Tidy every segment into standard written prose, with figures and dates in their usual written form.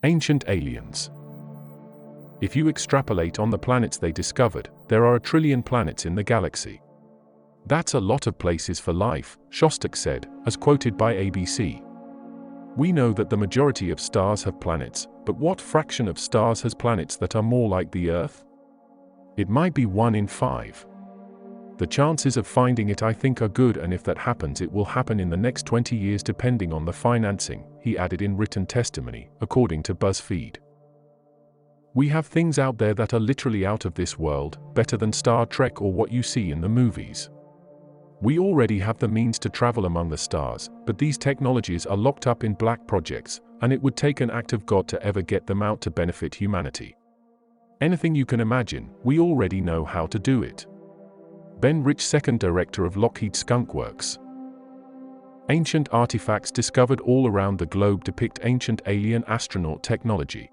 Ancient aliens. If you extrapolate on the planets they discovered, there are 1 trillion planets in the galaxy. That's a lot of places for life, Shostak said, as quoted by ABC. We know that the majority of stars have planets, but what fraction of stars has planets that are more like the Earth? It might be 1 in 5. The chances of finding it I think are good, and if that happens it will happen in the next 20 years depending on the financing, he added in written testimony, according to BuzzFeed. We have things out there that are literally out of this world, better than Star Trek or what you see in the movies. We already have the means to travel among the stars, but these technologies are locked up in black projects, and it would take an act of God to ever get them out to benefit humanity. Anything you can imagine, we already know how to do it. Ben Rich, second director of Lockheed Skunkworks. Ancient artifacts discovered all around the globe depict ancient alien astronaut technology.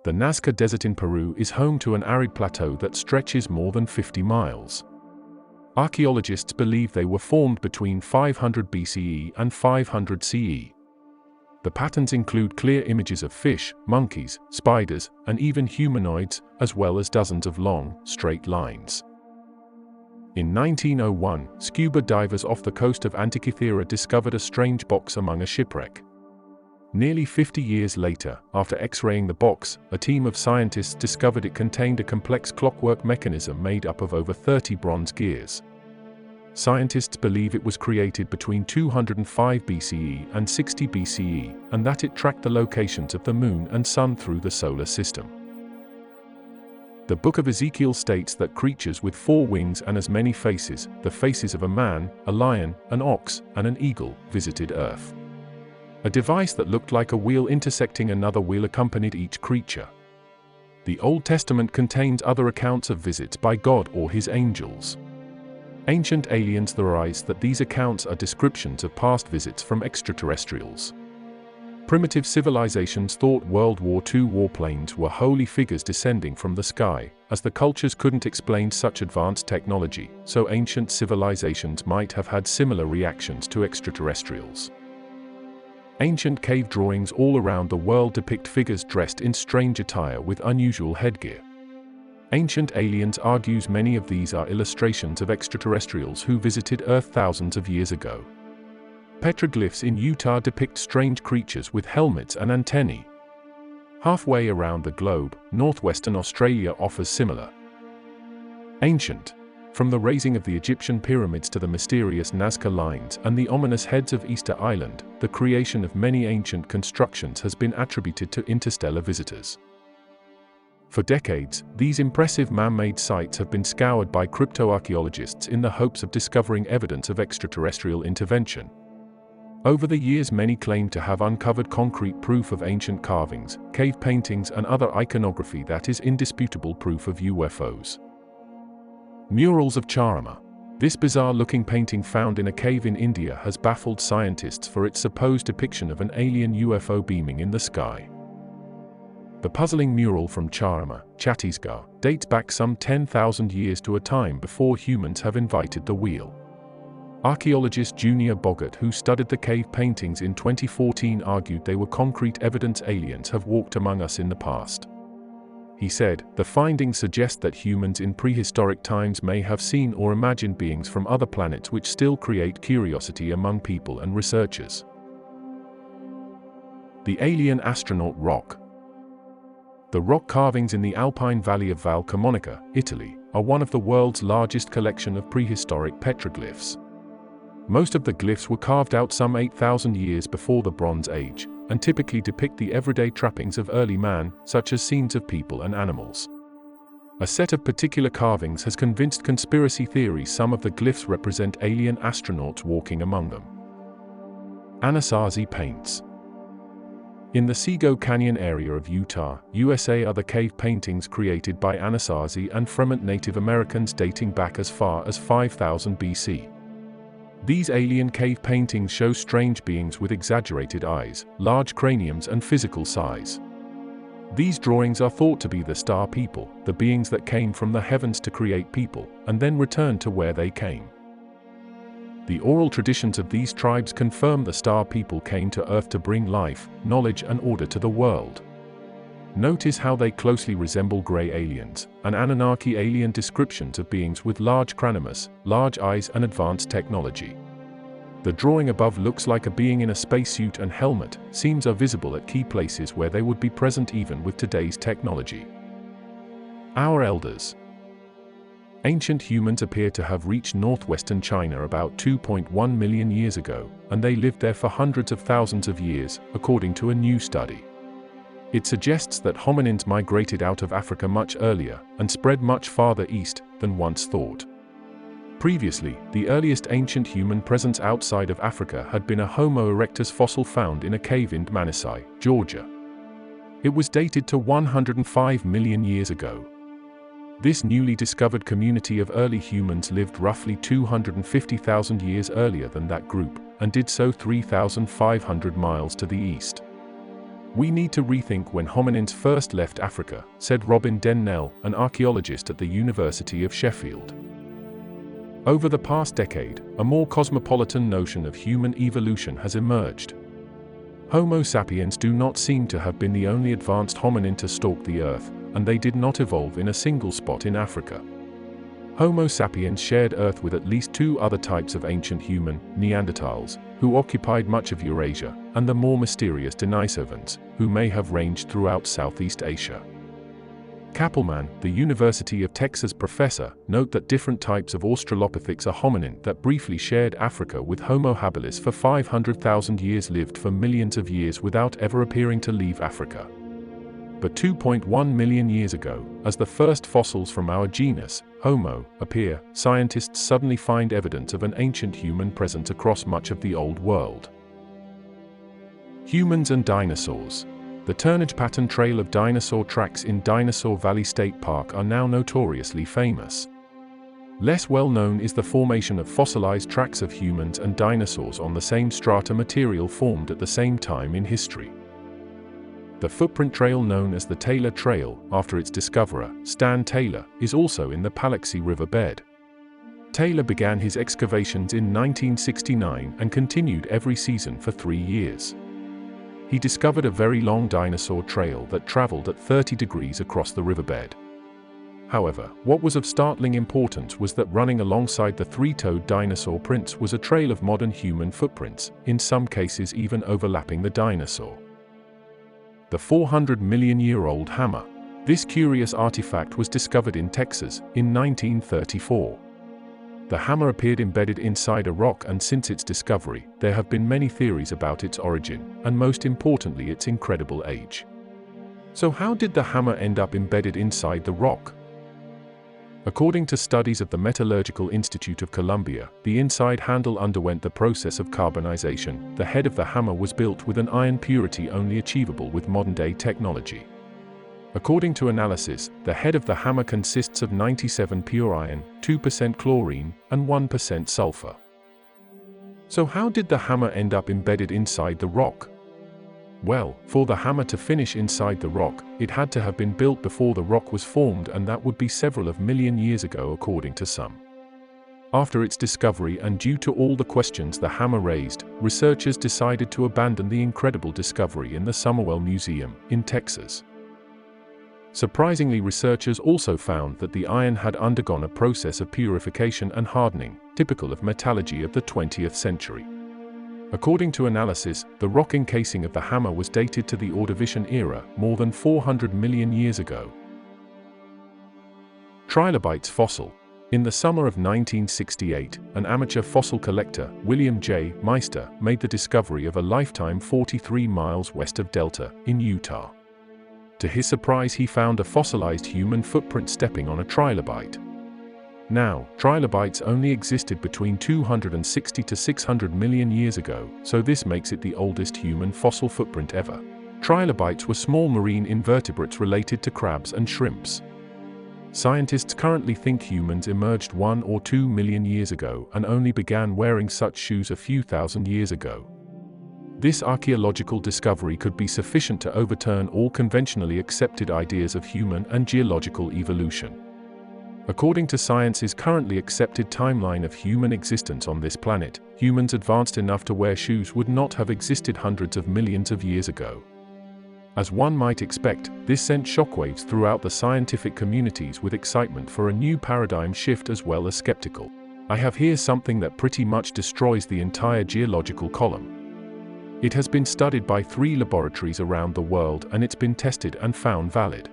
The Nazca Desert in Peru is home to an arid plateau that stretches more than 50 miles. Archaeologists believe they were formed between 500 BCE and 500 CE. The patterns include clear images of fish, monkeys, spiders, and even humanoids, as well as dozens of long, straight lines. In 1901, scuba divers off the coast of Antikythera discovered a strange box among a shipwreck. Nearly 50 years later, after X-raying the box, a team of scientists discovered it contained a complex clockwork mechanism made up of over 30 bronze gears. Scientists believe it was created between 205 BCE and 60 BCE, and that it tracked the locations of the Moon and Sun through the solar system. The Book of Ezekiel states that creatures with 4 wings and as many faces, the faces of a man, a lion, an ox, and an eagle, visited Earth. A device that looked like a wheel intersecting another wheel accompanied each creature. The Old Testament contains other accounts of visits by God or his angels. Ancient aliens theorize that these accounts are descriptions of past visits from extraterrestrials. Primitive civilizations thought World War II warplanes were holy figures descending from the sky, as the cultures couldn't explain such advanced technology, so ancient civilizations might have had similar reactions to extraterrestrials. Ancient cave drawings all around the world depict figures dressed in strange attire with unusual headgear. Ancient Aliens argues many of these are illustrations of extraterrestrials who visited Earth thousands of years ago. Petroglyphs in Utah depict strange creatures with helmets and antennae. Halfway around the globe, northwestern Australia offers similar. Ancient. From the raising of the Egyptian pyramids to the mysterious Nazca lines and the ominous heads of Easter Island, the creation of many ancient constructions has been attributed to interstellar visitors. For decades, these impressive man-made sites have been scoured by cryptoarchaeologists in the hopes of discovering evidence of extraterrestrial intervention. Over the years, many claim to have uncovered concrete proof of ancient carvings, cave paintings, and other iconography that is indisputable proof of UFOs. Murals of Charma. This bizarre-looking painting found in a cave in India has baffled scientists for its supposed depiction of an alien UFO beaming in the sky. The puzzling mural from Charma, Chhattisgarh, dates back some 10,000 years to a time before humans have invented the wheel. Archaeologist Junior Boggart, who studied the cave paintings in 2014, argued they were concrete evidence aliens have walked among us in the past. He said, the findings suggest that humans in prehistoric times may have seen or imagined beings from other planets, which still create curiosity among people and researchers. The Alien Astronaut Rock. The rock carvings in the Alpine Valley of Val Camonica, Italy, are one of the world's largest collection of prehistoric petroglyphs. Most of the glyphs were carved out some 8,000 years before the Bronze Age, and typically depict the everyday trappings of early man, such as scenes of people and animals. A set of particular carvings has convinced conspiracy theories some of the glyphs represent alien astronauts walking among them. Anasazi paints. In the Sego Canyon area of Utah, USA are the cave paintings created by Anasazi and Fremont Native Americans dating back as far as 5000 BC. These alien cave paintings show strange beings with exaggerated eyes, large craniums, and physical size. These drawings are thought to be the Star People, the beings that came from the heavens to create people, and then returned to where they came. The oral traditions of these tribes confirm the Star People came to Earth to bring life, knowledge, and order to the world. Notice how they closely resemble gray aliens, an Anunnaki alien descriptions of beings with large craniums, large eyes and advanced technology. The drawing above looks like a being in a spacesuit and helmet, seams are visible at key places where they would be present even with today's technology. Our elders. Ancient humans appear to have reached northwestern China about 2.1 million years ago, and they lived there for hundreds of thousands of years, according to a new study. It suggests that hominins migrated out of Africa much earlier and spread much farther east than once thought. Previously, the earliest ancient human presence outside of Africa had been a Homo erectus fossil found in a cave in Manasai, Georgia. It was dated to 105 million years ago. This newly discovered community of early humans lived roughly 250,000 years earlier than that group, and did so 3,500 miles to the east. We need to rethink when hominins first left Africa, said Robin Dennell, an archaeologist at the University of Sheffield. Over the past decade, a more cosmopolitan notion of human evolution has emerged. Homo sapiens do not seem to have been the only advanced hominin to stalk the Earth, and they did not evolve in a single spot in Africa. Homo sapiens shared Earth with at least two other types of ancient human, Neanderthals, who occupied much of Eurasia, and the more mysterious Denisovans, who may have ranged throughout Southeast Asia. Kappelman, the University of Texas professor, note that different types of Australopithecus are hominin that briefly shared Africa with Homo habilis for 500,000 years lived for millions of years without ever appearing to leave Africa. But 2.1 million years ago, as the first fossils from our genus, Homo, appear, scientists suddenly find evidence of an ancient human presence across much of the Old World. Humans and dinosaurs. The turnage pattern trail of dinosaur tracks in Dinosaur Valley State Park are now notoriously famous. Less well known is the formation of fossilized tracks of humans and dinosaurs on the same strata material formed at the same time in history. The footprint trail known as the Taylor Trail, after its discoverer, Stan Taylor, is also in the Paluxy River bed. Taylor began his excavations in 1969 and continued every season for 3 years. He discovered a very long dinosaur trail that traveled at 30 degrees across the riverbed. However, what was of startling importance was that running alongside the three-toed dinosaur prints was a trail of modern human footprints, in some cases even overlapping the dinosaur. The 400-million-year-old hammer. This curious artifact was discovered in Texas in 1934. The hammer appeared embedded inside a rock, and since its discovery, there have been many theories about its origin, and most importantly its incredible age. So how did the hammer end up embedded inside the rock? According to studies of the Metallurgical Institute of Columbia, the inside handle underwent the process of carbonization. The head of the hammer was built with an iron purity only achievable with modern-day technology. According to analysis, the head of the hammer consists of 97% pure iron, 2% chlorine, and 1% sulfur. So how did the hammer end up embedded inside the rock? Well, for the hammer to finish inside the rock, it had to have been built before the rock was formed, and that would be several of million years ago according to some. After its discovery and due to all the questions the hammer raised, researchers decided to abandon the incredible discovery in the Summerwell Museum in Texas. Surprisingly, researchers also found that the iron had undergone a process of purification and hardening, typical of metallurgy of the 20th century. According to analysis, the rock encasing of the hammer was dated to the Ordovician era, more than 400 million years ago. Trilobites Fossil. In the summer of 1968, an amateur fossil collector, William J. Meister, made the discovery of a lifetime 43 miles west of Delta, in Utah. To his surprise, he found a fossilized human footprint stepping on a trilobite. Now, trilobites only existed between 260 to 600 million years ago, so this makes it the oldest human fossil footprint ever. Trilobites were small marine invertebrates related to crabs and shrimps. Scientists currently think humans emerged 1 or 2 million years ago and only began wearing such shoes a few thousand years ago. This archaeological discovery could be sufficient to overturn all conventionally accepted ideas of human and geological evolution. According to science's currently accepted timeline of human existence on this planet, humans advanced enough to wear shoes would not have existed hundreds of millions of years ago. As one might expect, this sent shockwaves throughout the scientific communities with excitement for a new paradigm shift as well as skeptical. I have here something that pretty much destroys the entire geological column. It has been studied by 3 laboratories around the world and it's been tested and found valid.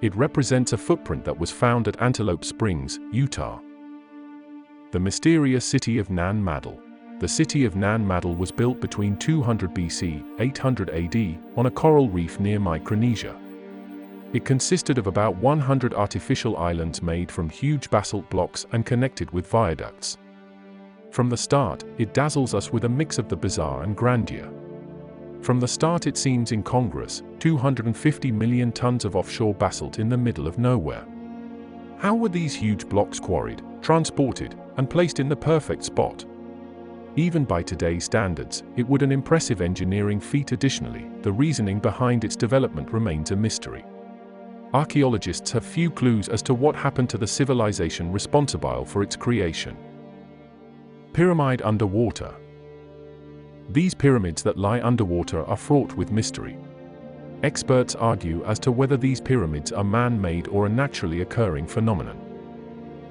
It represents a footprint that was found at Antelope Springs, Utah. The mysterious city of Nan Madol. The city of Nan Madol was built between 200 BC, 800 AD, on a coral reef near Micronesia. It consisted of about 100 artificial islands made from huge basalt blocks and connected with viaducts. From the start, it dazzles us with a mix of the bizarre and grandeur. From the start it seems incongruous, 250 million tons of offshore basalt in the middle of nowhere. How were these huge blocks quarried, transported, and placed in the perfect spot? Even by today's standards, it was an impressive engineering feat. Additionally, the reasoning behind its development remains a mystery. Archaeologists have few clues as to what happened to the civilization responsible for its creation. Pyramid underwater. These pyramids that lie underwater are fraught with mystery. Experts argue as to whether these pyramids are man-made or a naturally occurring phenomenon.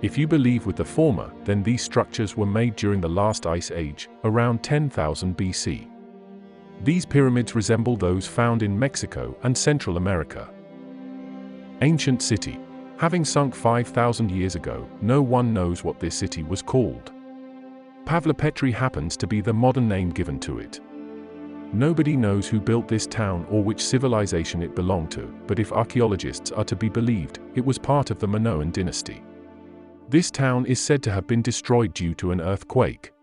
If you believe with the former, then these structures were made during the last ice age, around 10,000 BC. These pyramids resemble those found in Mexico and Central America. Ancient city. Having sunk 5,000 years ago, no one knows what this city was called. Pavlopetri happens to be the modern name given to it. Nobody knows who built this town or which civilization it belonged to, but if archaeologists are to be believed, it was part of the Minoan dynasty. This town is said to have been destroyed due to an earthquake.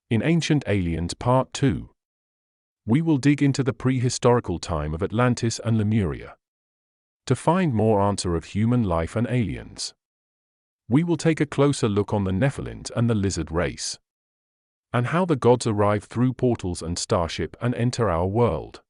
In Ancient Aliens Part 2, we will dig into the prehistorical time of Atlantis and Lemuria to find more answer of human life and aliens. We will take a closer look on the Nephilims and the lizard race, and how the gods arrive through portals and starship and enter our world.